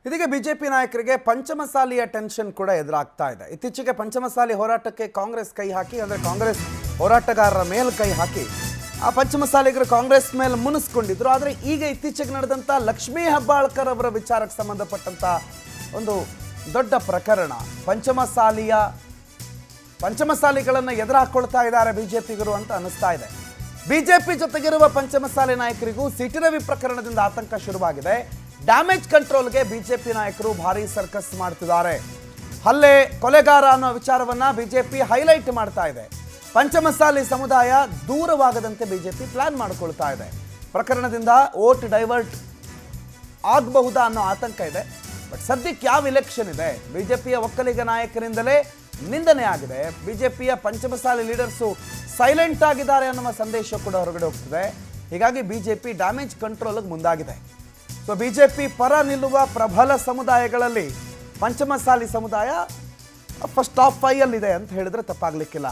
ಇದೀಗ ಬಿಜೆಪಿ ನಾಯಕರಿಗೆ ಪಂಚಮಸಾಲಿಯ ಟೆನ್ಷನ್ ಕೂಡ ಎದುರಾಗ್ತಾ ಇದೆ. ಇತ್ತೀಚೆಗೆ ಪಂಚಮಸಾಲಿ ಹೋರಾಟಕ್ಕೆ ಕಾಂಗ್ರೆಸ್ ಕೈ ಹಾಕಿ, ಅಂದರೆ ಕಾಂಗ್ರೆಸ್ ಹೋರಾಟಗಾರರ ಮೇಲೆ ಕೈ ಹಾಕಿ ಆ ಪಂಚಮಸಾಲಿಗರು ಕಾಂಗ್ರೆಸ್ ಮೇಲೆ ಮುನಿಸ್ಕೊಂಡಿದ್ರು. ಆದರೆ ಈಗ ಇತ್ತೀಚೆಗೆ ನಡೆದಂಥ ಲಕ್ಷ್ಮೀ ಹೆಬ್ಬಾಳ್ಕರ್ ಅವರ ವಿಚಾರಕ್ಕೆ ಸಂಬಂಧಪಟ್ಟಂಥ ಒಂದು ದೊಡ್ಡ ಪ್ರಕರಣ, ಪಂಚಮಸಾಲಿಗಳನ್ನು ಎದುರು ಹಾಕೊಳ್ತಾ ಇದ್ದಾರೆ ಬಿಜೆಪಿಗರು ಅಂತ ಅನಿಸ್ತಾ ಇದೆ. ಬಿಜೆಪಿ ಜೊತೆಗಿರುವ ಪಂಚಮಸಾಲಿ ನಾಯಕರಿಗೂ ಸಿಟಿ ರವಿ ಪ್ರಕರಣದಿಂದ ಆತಂಕ ಶುರುವಾಗಿದೆ. ಡ್ಯಾಮೇಜ್ ಕಂಟ್ರೋಲ್ಗೆ ಬಿಜೆಪಿ ನಾಯಕರು ಭಾರಿ ಸರ್ಕಸ್ ಮಾಡ್ತಿದ್ದಾರೆ. ಹಲ್ಲೆ ಕೊಲೆಗಾರ ಅನ್ನೋ ವಿಚಾರವನ್ನ ಬಿಜೆಪಿ ಹೈಲೈಟ್ ಮಾಡ್ತಾ ಇದೆ. ಪಂಚಮಸಾಲಿ ಸಮುದಾಯ ದೂರವಾಗದಂತೆ ಬಿಜೆಪಿ ಪ್ಲಾನ್ ಮಾಡಿಕೊಳ್ತಾ ಇದೆ. ಪ್ರಕರಣದಿಂದ ವೋಟ್ ಡೈವರ್ಟ್ ಆಗಬಹುದಾ ಅನ್ನೋ ಆತಂಕ ಇದೆ. ಬಟ್ ಸದ್ಯಕ್ಕೆ ಯಾವ ಇಲೆಕ್ಷನ್ ಇದೆ, ಬಿಜೆಪಿಯ ಒಕ್ಕಲಿಗ ನಾಯಕರಿಂದಲೇ ನಿಂದನೆ ಆಗಿದೆ. ಬಿಜೆಪಿಯ ಪಂಚಮಸಾಲಿ ಲೀಡರ್ಸು ಸೈಲೆಂಟ್ ಆಗಿದ್ದಾರೆ ಅನ್ನುವ ಸಂದೇಶ ಕೂಡ ಹೊರಗಡೆ ಹೋಗ್ತಿದೆ. ಹೀಗಾಗಿ ಬಿಜೆಪಿ ಡ್ಯಾಮೇಜ್ ಕಂಟ್ರೋಲ್ಗೆ ಮುಂದಾಗಿದೆ. ಸೊ ಬಿಜೆಪಿ ಪರ ನಿಲ್ಲುವ ಪ್ರಬಲ ಸಮುದಾಯಗಳಲ್ಲಿ ಪಂಚಮಸಾಲಿ ಸಮುದಾಯ ಫಸ್ಟ್ ಟಾಪ್ 5 ಅಲ್ಲಿದೆ ಅಂತ ಹೇಳಿದ್ರೆ ತಪ್ಪಾಗ್ಲಿಕ್ಕಿಲ್ಲ.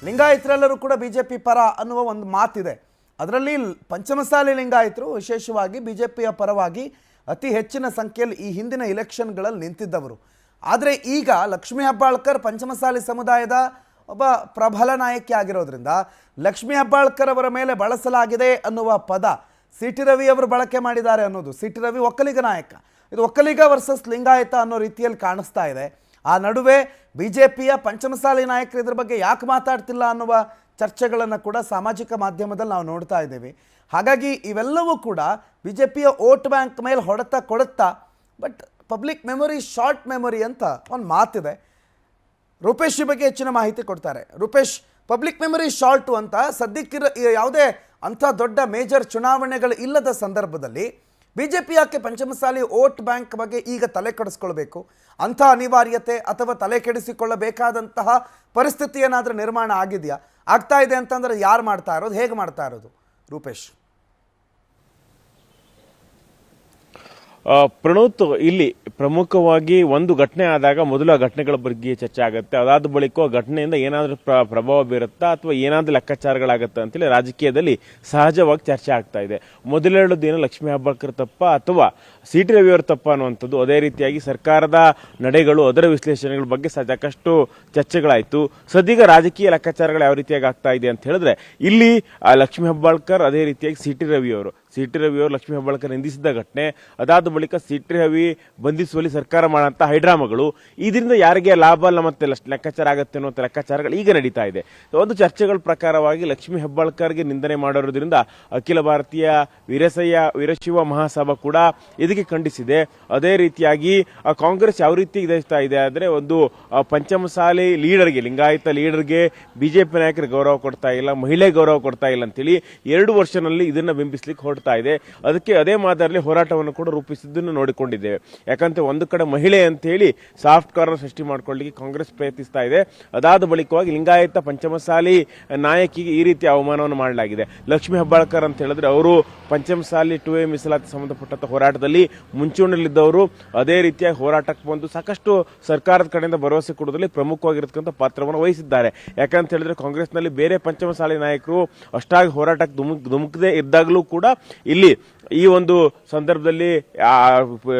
ಲಿಂಗಾಯತರೆಲ್ಲರೂ ಕೂಡ ಬಿಜೆಪಿ ಪರ ಅನ್ನುವ ಒಂದು ಮಾತಿದೆ. ಅದರಲ್ಲಿ ಪಂಚಮಸಾಲಿ ಲಿಂಗಾಯತರು ವಿಶೇಷವಾಗಿ ಬಿಜೆಪಿಯ ಪರವಾಗಿ ಅತಿ ಹೆಚ್ಚಿನ ಸಂಖ್ಯೆಯಲ್ಲಿ ಈ ಹಿಂದಿನ ಇಲೆಕ್ಷನ್ಗಳಲ್ಲಿ ನಿಂತಿದ್ದವರು. ಆದರೆ ಈಗ ಲಕ್ಷ್ಮೀ ಹೆಬ್ಬಾಳ್ಕರ್ ಪಂಚಮಸಾಲಿ ಸಮುದಾಯದ ಒಬ್ಬ ಪ್ರಬಲ ನಾಯಕಿ ಆಗಿರೋದ್ರಿಂದ ಲಕ್ಷ್ಮೀ ಹೆಬ್ಬಾಳ್ಕರ್ ಅವರ ಮೇಲೆ ಬಳಸಲಾಗಿದೆ ಅನ್ನುವ ಪದ ಸಿಟಿ ರವಿ ಅವರು ಬಳಕೆ ಮಾಡಿದ್ದಾರೆ ಅನ್ನೋದು. ಸಿಟಿ ರವಿ ಒಕ್ಕಲಿಗ ನಾಯಕ, ಇದು ಒಕ್ಕಲಿಗ ವರ್ಸಸ್ ಲಿಂಗಾಯತ ಅನ್ನೋ ರೀತಿಯಲ್ಲಿ ಕಾಣಿಸ್ತಾ ಇದೆ. ಆ ನಡುವೆ ಬಿಜೆಪಿಯ ಪಂಚಮಸಾಲಿ ನಾಯಕರು ಇದ್ರ ಬಗ್ಗೆ ಯಾಕೆ ಮಾತಾಡ್ತಿಲ್ಲ ಅನ್ನುವ ಚರ್ಚೆಗಳನ್ನು ಕೂಡ ಸಾಮಾಜಿಕ ಮಾಧ್ಯಮದಲ್ಲಿ ನಾವು ನೋಡ್ತಾ ಇದ್ದೀವಿ. ಹಾಗಾಗಿ ಇವೆಲ್ಲವೂ ಕೂಡ ಬಿಜೆಪಿಯ ವೋಟ್ ಬ್ಯಾಂಕ್ ಮೇಲೆ ಹೊಡೆತ ಕೊಡುತ್ತಾ. But public memory short memory ಅಂತ ಒಂದು ಮಾತಿದೆ. ರೂಪೇಶ್ ಈ ಬಗ್ಗೆ ಹೆಚ್ಚಿನ ಮಾಹಿತಿ ಕೊಡ್ತಾರೆ. ರೂಪೇಶ್, ಪಬ್ಲಿಕ್ ಮೆಮೊರಿ ಶಾರ್ಟು ಅಂತ ಸದ್ಯಕ್ಕಿರೋ ಯಾವುದೇ ಅಂಥ ದೊಡ್ಡ ಮೇಜರ್ ಚುನಾವಣೆಗಳು ಇಲ್ಲದ ಸಂದರ್ಭದಲ್ಲಿ ಬಿಜೆಪಿ ಯಾಕೆ ಪಂಚಮಸಾಲಿ ವೋಟ್ ಬ್ಯಾಂಕ್ ಬಗ್ಗೆ ಈಗ ತಲೆ ಕೆಡಿಸ್ಕೊಳ್ಬೇಕು? ಅಂಥ ಅನಿವಾರ್ಯತೆ ಅಥವಾ ತಲೆ ಕೆಡಿಸಿಕೊಳ್ಳಬೇಕಾದಂತಹ ಪರಿಸ್ಥಿತಿ ಏನಾದರೂ ನಿರ್ಮಾಣ ಆಗಿದೆಯಾ? ಆಗ್ತಾ ಇದೆ ಅಂತಂದರೆ ಯಾರು ಮಾಡ್ತಾ ಇರೋದು, ಹೇಗೆ ಮಾಡ್ತಾ ಇರೋದು? ರೂಪೇಶ್. ಪ್ರಣೋತ್, ಇಲ್ಲಿ ಪ್ರಮುಖವಾಗಿ ಒಂದು ಘಟನೆ ಆದಾಗ ಮೊದಲು ಆ ಘಟನೆಗಳ ಬಗ್ಗೆ ಚರ್ಚೆ ಆಗುತ್ತೆ. ಅದಾದ ಬಳಿಕ ಆ ಘಟನೆಯಿಂದ ಏನಾದರೂ ಪ್ರಭಾವ ಬೀರುತ್ತಾ ಅಥವಾ ಏನಾದರೂ ಲೆಕ್ಕಾಚಾರಗಳಾಗತ್ತಾ ಅಂತೇಳಿ ರಾಜಕೀಯದಲ್ಲಿ ಸಹಜವಾಗಿ ಚರ್ಚೆ ಆಗ್ತಾ ಇದೆ. ಮೊದಲೆರಡು ದಿನ ಲಕ್ಷ್ಮೀ ಹೆಬ್ಬಾಳ್ಕರ್ ತಪ್ಪ ಅಥವಾ ಸಿಟಿ ರವಿಯವರ ತಪ್ಪ ಅನ್ನುವಂಥದ್ದು, ಅದೇ ರೀತಿಯಾಗಿ ಸರ್ಕಾರದ ನಡೆಗಳು, ಅದರ ವಿಶ್ಲೇಷಣೆಗಳ ಬಗ್ಗೆ ಸಾಕಷ್ಟು ಚರ್ಚೆಗಳಾಯಿತು. ಸದ್ಯೀಗ ರಾಜಕೀಯ ಲೆಕ್ಕಾಚಾರಗಳು ಯಾವ ರೀತಿಯಾಗಿ ಆಗ್ತಾ ಇದೆ ಅಂತ ಹೇಳಿದ್ರೆ, ಇಲ್ಲಿ ಲಕ್ಷ್ಮೀ ಹೆಬ್ಬಾಳ್ಕರ್ ಅದೇ ರೀತಿಯಾಗಿ ಸಿಟಿ ರವಿಯವರು ಲಕ್ಷ್ಮೀ ಹೆಬ್ಬಾಳ್ಕರ್ ನಿಂದಿಸಿದ ಘಟನೆ, ಅದಾದ ಬಳಿಕ ಸಿಟಿ ರವಿ ಬಂಧಿಸುವಲ್ಲಿ ಸರ್ಕಾರ ಮಾಡುವಂತ ಹೈಡ್ರಾಮಗಳು, ಇದರಿಂದ ಯಾರಿಗೆ ಲಾಭ ಅಲ್ಲ ಮತ್ತೆ ಲೆಕ್ಕಾಚಾರ ಆಗುತ್ತೆ ಅನ್ನುವಂಥ ಲೆಕ್ಕಾಚಾರಗಳು ಈಗ ನಡೀತಾ ಇದೆ. ಒಂದು ಚರ್ಚೆಗಳ ಪ್ರಕಾರವಾಗಿ ಲಕ್ಷ್ಮೀ ಹೆಬ್ಬಾಳ್ಕರ್ಗೆ ನಿಂದನೆ ಮಾಡಿರೋದ್ರಿಂದ ಅಖಿಲ ಭಾರತೀಯ ವೀರಶೈವ ಮಹಾಸಭಾ ಕೂಡ ಇದಕ್ಕೆ ಖಂಡಿಸಿದೆ. ಅದೇ ರೀತಿಯಾಗಿ ಕಾಂಗ್ರೆಸ್ ಯಾವ ರೀತಿ ಇದೆಸ್ತಾ ಇದೆ ಅಂದ್ರೆ, ಒಂದು ಪಂಚಮಸಾಲಿ ಲೀಡರ್ಗೆ, ಲಿಂಗಾಯತ ಲೀಡರ್ಗೆ ಬಿಜೆಪಿ ನಾಯಕರು ಗೌರವ ಕೊಡ್ತಾ ಇಲ್ಲ, ಮಹಿಳೆ ಗೌರವ ಕೊಡ್ತಾ ಇಲ್ಲ ಅಂತೇಳಿ 2 ವರ್ಷನಲ್ಲಿ ಇದನ್ನ ಬಿಂಬಿಸ್ಲಿಕ್ಕೆ ಹೊರಡ್ತಾ ಇದೆ. ಅದಕ್ಕೆ ಅದೇ ಮಾದರಿಯಲ್ಲಿ ಹೋರಾಟವನ್ನು ಕೂಡ ರೂಪಿಸಿದ್ದನ್ನು ನೋಡಿಕೊಂಡಿದ್ದೇವೆ. ಯಾಕಂದ್ರೆ ಒಂದು ಕಡೆ ಮಹಿಳೆ ಅಂತ ಹೇಳಿ ಸಾಫ್ಟ್ ಕಾರ್ನರ್ ಸೃಷ್ಟಿ ಮಾಡ್ಕೊಳ್ಳಿಕ್ಕೆ ಕಾಂಗ್ರೆಸ್ ಪ್ರಯತ್ನಿಸ್ತಾ ಇದೆ. ಅದಾದ ಬಳಿಕವಾಗಿ ಲಿಂಗಾಯತ ಪಂಚಮಸಾಲಿ ನಾಯಕಿಗೆ ಈ ರೀತಿ ಅವಮಾನವನ್ನು ಮಾಡಲಾಗಿದೆ. ಲಕ್ಷ್ಮೀ ಹೆಬ್ಬಾಳ್ಕರ್ ಅಂತ ಹೇಳಿದ್ರೆ ಅವರು ಪಂಚಮಸಾಲಿ 2A ಮೀಸಲಾತಿ ಸಂಬಂಧಪಟ್ಟಂತ ಹೋರಾಟದಲ್ಲಿ ಮುಂಚೂಣಿಯಲ್ಲಿದ್ದವರು. ಅದೇ ರೀತಿಯಾಗಿ ಹೋರಾಟಕ್ಕೆ ಬಂದು ಸಾಕಷ್ಟು ಸರ್ಕಾರದ ಕಡೆಯಿಂದ ಭರವಸೆ ಕೊಡುವುದರಲ್ಲಿ ಪ್ರಮುಖವಾಗಿರತಕ್ಕಂಥ ಪಾತ್ರವನ್ನು ವಹಿಸಿದ್ದಾರೆ. ಯಾಕಂತ ಹೇಳಿದ್ರೆ ಕಾಂಗ್ರೆಸ್ನಲ್ಲಿ ಬೇರೆ ಪಂಚಮಸಾಲಿ ನಾಯಕರು ಅಷ್ಟಾಗಿ ಹೋರಾಟಕ್ಕೆ ಧುಮುಕದೇ ಇದ್ದಾಗಲೂ ಕೂಡ ಇಲ್ಲಿ ಈ ಒಂದು ಸಂದರ್ಭದಲ್ಲಿ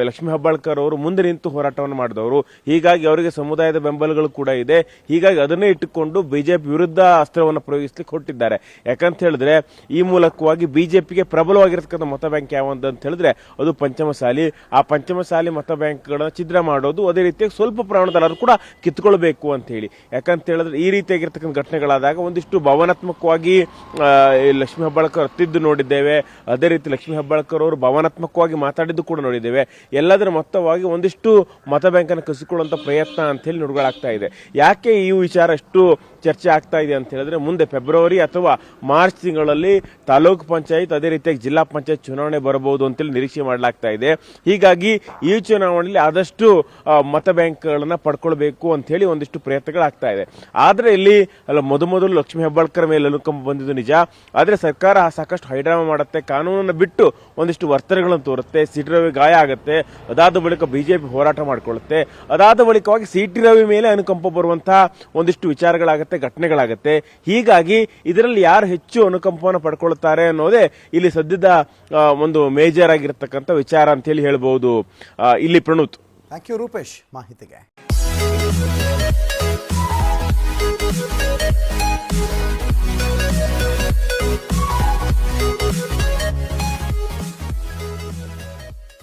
ಲಕ್ಷ್ಮೀ ಹೆಬ್ಬಾಳ್ಕರ್ ಅವರು ಮುಂದೆ ನಿಂತು ಹೋರಾಟವನ್ನು ಮಾಡಿದವರು. ಹೀಗಾಗಿ ಅವರಿಗೆ ಸಮುದಾಯದ ಬೆಂಬಲಗಳು ಕೂಡ ಇದೆ. ಹೀಗಾಗಿ ಅದನ್ನೇ ಇಟ್ಟುಕೊಂಡು ಬಿಜೆಪಿ ವಿರುದ್ಧ ಅಸ್ತ್ರವನ್ನು ಪ್ರಯೋಗಿಸಲಿಕ್ಕೆ ಹೊರಟಿದ್ದಾರೆ. ಯಾಕಂತ ಹೇಳಿದ್ರೆ ಈ ಮೂಲಕವಾಗಿ ಬಿಜೆಪಿಗೆ ಪ್ರಬಲವಾಗಿರತಕ್ಕಂಥ ಮತ ಬ್ಯಾಂಕ್ ಯಾವಂತ ಅಂತ ಹೇಳಿದ್ರೆ ಅದು ಪಂಚಮಸಾಲಿ. ಆ ಪಂಚಮಸಾಲಿ ಮತ ಬ್ಯಾಂಕ್ಗಳನ್ನ ಛಿದ್ರ ಮಾಡೋದು, ಅದೇ ರೀತಿಯಾಗಿ ಸ್ವಲ್ಪ ಪ್ರಮಾಣದಲ್ಲಿ ಕೂಡ ಕಿತ್ಕೊಳ್ಬೇಕು ಅಂತ ಹೇಳಿ. ಯಾಕಂತ ಹೇಳಿದ್ರೆ ಈ ರೀತಿಯಾಗಿರ್ತಕ್ಕಂಥ ಘಟನೆಗಳಾದಾಗ ಒಂದಿಷ್ಟು ಭಾವನಾತ್ಮಕವಾಗಿ ಲಕ್ಷ್ಮೀ ಹೆಬ್ಬಾಳ್ಕರ್ ಹತ್ತಿದ್ದು ನೋಡಿದ್ದೇವೆ. ಅದೇ ರೀತಿ ಲಕ್ಷ್ಮೀ ಹೆಬ್ಬಾಳ್ಕರ್ ಅವರು ಭಾವನಾತ್ಮಕವಾಗಿ ಮಾತಾಡಿದ್ದು ಕೂಡ ನೋಡಿದ್ದೇವೆ. ಎಲ್ಲದರ ಮೊತ್ತವಾಗಿ ಒಂದಿಷ್ಟು ಮತ ಬ್ಯಾಂಕ್ ಅನ್ನು ಕಸಿಕೊಳ್ಳುವಂತ ಪ್ರಯತ್ನ ಅಂತ ಹೇಳಿ ನೋಡ್ಗಳಾಗ್ತಾ ಇದೆ. ಯಾಕೆ ಈ ವಿಚಾರ ಎಷ್ಟು ಚರ್ಚೆ ಆಗ್ತಾ ಇದೆ ಅಂತ ಹೇಳಿದ್ರೆ, ಮುಂದೆ ಫೆಬ್ರವರಿ ಅಥವಾ ಮಾರ್ಚ್ ತಿಂಗಳಲ್ಲಿ ತಾಲೂಕು ಪಂಚಾಯತ್ ಅದೇ ರೀತಿಯಾಗಿ ಜಿಲ್ಲಾ ಪಂಚಾಯತ್ ಚುನಾವಣೆ ಬರಬಹುದು ಅಂತೇಳಿ ನಿರೀಕ್ಷೆ ಮಾಡಲಾಗ್ತಾ ಇದೆ. ಹೀಗಾಗಿ ಈ ಚುನಾವಣೆಯಲ್ಲಿ ಆದಷ್ಟು ಮತ ಬ್ಯಾಂಕ್ಗಳನ್ನ ಪಡ್ಕೊಳ್ಬೇಕು ಅಂತ ಹೇಳಿ ಒಂದಿಷ್ಟು ಪ್ರಯತ್ನಗಳಾಗ್ತಾ ಇದೆ. ಆದ್ರೆ ಇಲ್ಲಿ ಮೊದಲು ಲಕ್ಷ್ಮೀ ಹೆಬ್ಬಾಳ್ಕರ್ ಮೇಲೆ ಅನುಕಂಪ ಬಂದಿದ್ದು ನಿಜ. ಆದ್ರೆ ಸರ್ಕಾರ ಸಾಕಷ್ಟು ಹೈಡ್ರಾಮಾ ಮಾಡುತ್ತೆ, ಕಾನೂನನ್ನು ಬಿಟ್ಟು ಒಂದಿಷ್ಟು ವರ್ತನೆಗಳನ್ನು ತೋರುತ್ತೆ. ಸಿಟಿ ರವಿ ಗಾಯ ಆಗುತ್ತೆ, ಅದಾದ ಬಳಿಕ ಬಿಜೆಪಿ ಹೋರಾಟ ಮಾಡಿಕೊಳ್ಳುತ್ತೆ. ಅದಾದ ಬಳಿಕವಾಗಿ ಸಿಟಿ ರವಿ ಮೇಲೆ ಅನುಕಂಪ ಬರುವಂತಹ ಒಂದಿಷ್ಟು ವಿಚಾರಗಳಾಗುತ್ತೆ, ಘಟನೆಗಳಾಗುತ್ತೆ. ಹೀಗಾಗಿ ಇದರಲ್ಲಿ ಯಾರು ಹೆಚ್ಚು ಅನುಕಂಪವನ್ನು ಪಡ್ಕೊಳ್ತಾರೆ ಅನ್ನೋದೇ ಇಲ್ಲಿ ಸದ್ಯದ ಒಂದು ಮೇಜರ್ ಆಗಿರತಕ್ಕಂಥ ವಿಚಾರ ಅಂತ ಹೇಳಿ ಹೇಳಬಹುದು. ಇಲ್ಲಿ ಪ್ರಣೂತ್. ಥ್ಯಾಂಕ್ ಯು ರೂಪೇಶ್ ಮಾಹಿತಿಗೆ.